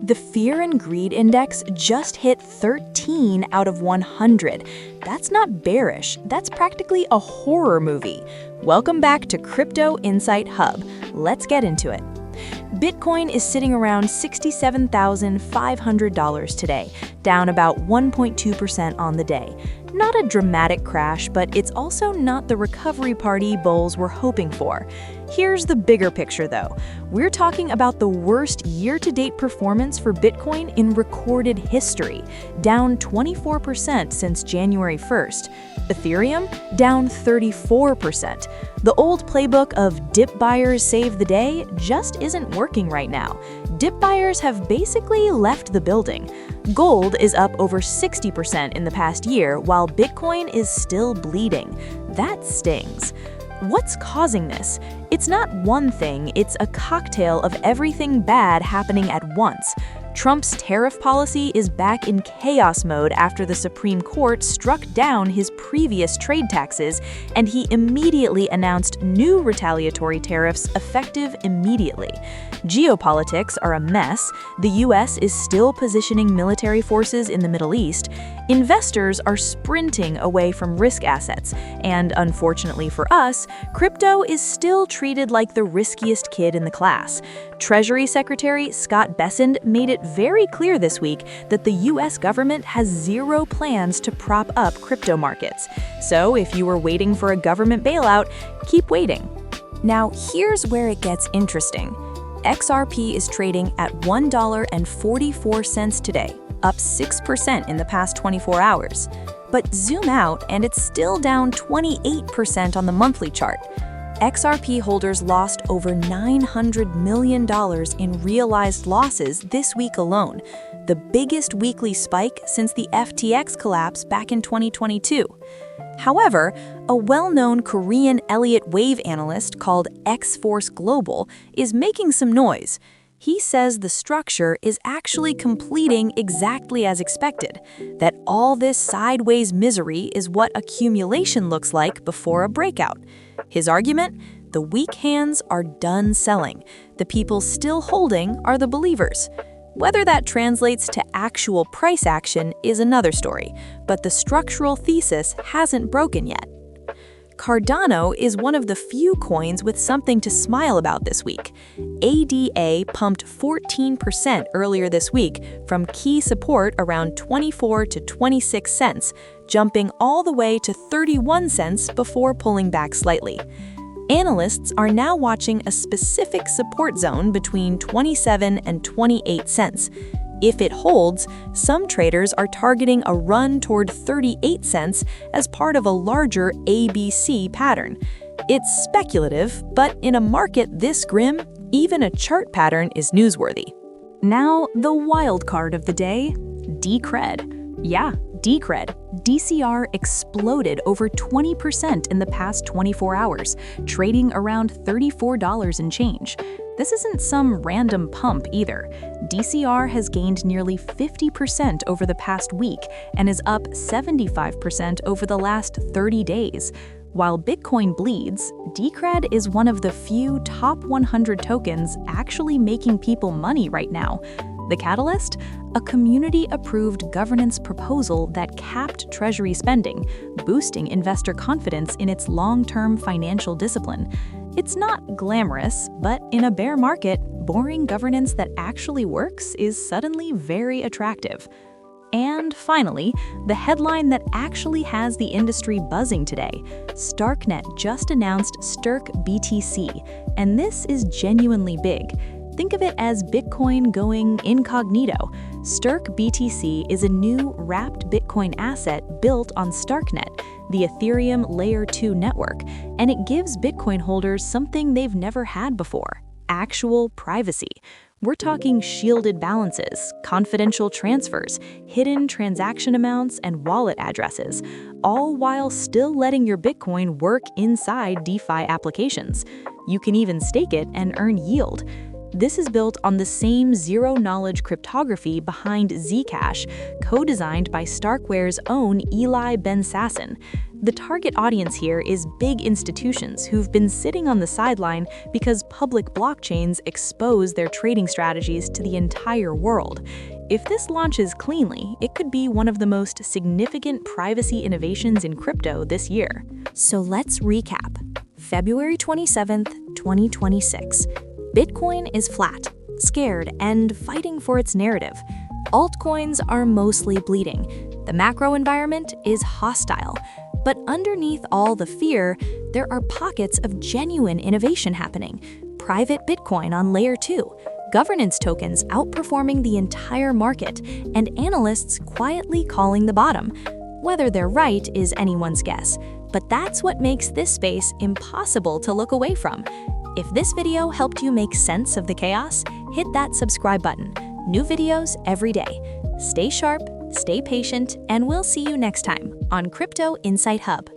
The Fear and Greed Index just hit 13 out of 100. That's not bearish, that's practically a horror movie. Welcome back to Crypto Insight Hub. Let's get into it. Bitcoin is sitting around $67,500 today, down about 1.2% on the day. Not a dramatic crash, but it's also not the recovery party bulls were hoping for. Here's the bigger picture though. We're talking about the worst year-to-date performance for Bitcoin in recorded history, down 24% since January 1st. Ethereum, down 34%. The old playbook of dip buyers save the day just isn't working right now. Dip buyers have basically left the building. Gold is up over 60% in the past year, while Bitcoin is still bleeding. That stings. What's causing this? It's not one thing, it's a cocktail of everything bad happening at once. Trump's tariff policy is back in chaos mode after the Supreme Court struck down his previous trade taxes, and he immediately announced new retaliatory tariffs effective immediately. Geopolitics are a mess. The US is still positioning military forces in the Middle East. Investors are sprinting away from risk assets, and unfortunately for us, crypto is still treated like the riskiest kid in the class. Treasury Secretary Scott Bessent made it very clear this week that the US government has zero plans to prop up crypto markets. So if you were waiting for a government bailout, keep waiting. Now here's where it gets interesting. XRP is trading at $1.44 today, up 6% in the past 24 hours. But zoom out and it's still down 28% on the monthly chart. XRP holders lost over $900 million in realized losses this week alone, the biggest weekly spike since the FTX collapse back in 2022. However, a well-known Korean Elliott Wave analyst called X-Force Global is making some noise. He says the structure is actually completing exactly as expected, that all this sideways misery is what accumulation looks like before a breakout. His argument? The weak hands are done selling. The people still holding are the believers. Whether that translates to actual price action is another story, but the structural thesis hasn't broken yet. Cardano is one of the few coins with something to smile about this week. ADA pumped 14% earlier this week from key support around 24 to 26 cents, jumping all the way to 31 cents before pulling back slightly. Analysts are now watching a specific support zone between 27 and 28 cents. If it holds, some traders are targeting a run toward 38 cents as part of a larger ABC pattern. It's speculative, but in a market this grim, even a chart pattern is newsworthy. Now, the wild card of the day, Decred. Yeah, Decred. DCR exploded over 20% in the past 24 hours, trading around $34 and change. This isn't some random pump either. DCR has gained nearly 50% over the past week and is up 75% over the last 30 days. While Bitcoin bleeds, Decred is one of the few top 100 tokens actually making people money right now. The catalyst? A community-approved governance proposal that capped Treasury spending, boosting investor confidence in its long-term financial discipline. It's not glamorous, but in a bear market, boring governance that actually works is suddenly very attractive. And finally, the headline that actually has the industry buzzing today. Starknet just announced strkBTC, and this is genuinely big. Think of it as Bitcoin going incognito. strkBTC is a new wrapped Bitcoin asset built on Starknet, the Ethereum Layer 2 network, and it gives Bitcoin holders something they've never had before: actual privacy. We're talking shielded balances, confidential transfers, hidden transaction amounts, and wallet addresses, all while still letting your Bitcoin work inside DeFi applications. You can even stake it and earn yield. This is built on the same zero-knowledge cryptography behind Zcash, co-designed by Starkware's own Eli Ben-Sasson. The target audience here is big institutions who've been sitting on the sideline because public blockchains expose their trading strategies to the entire world. If this launches cleanly, it could be one of the most significant privacy innovations in crypto this year. So let's recap. February 27th, 2026. Bitcoin is flat, scared, and fighting for its narrative. Altcoins are mostly bleeding. The macro environment is hostile. But underneath all the fear, there are pockets of genuine innovation happening. Private Bitcoin on Layer 2, governance tokens outperforming the entire market, and analysts quietly calling the bottom. Whether they're right is anyone's guess, but that's what makes this space impossible to look away from. If this video helped you make sense of the chaos, hit that subscribe button. New videos every day. Stay sharp, stay patient, and we'll see you next time on Crypto Insight Hub.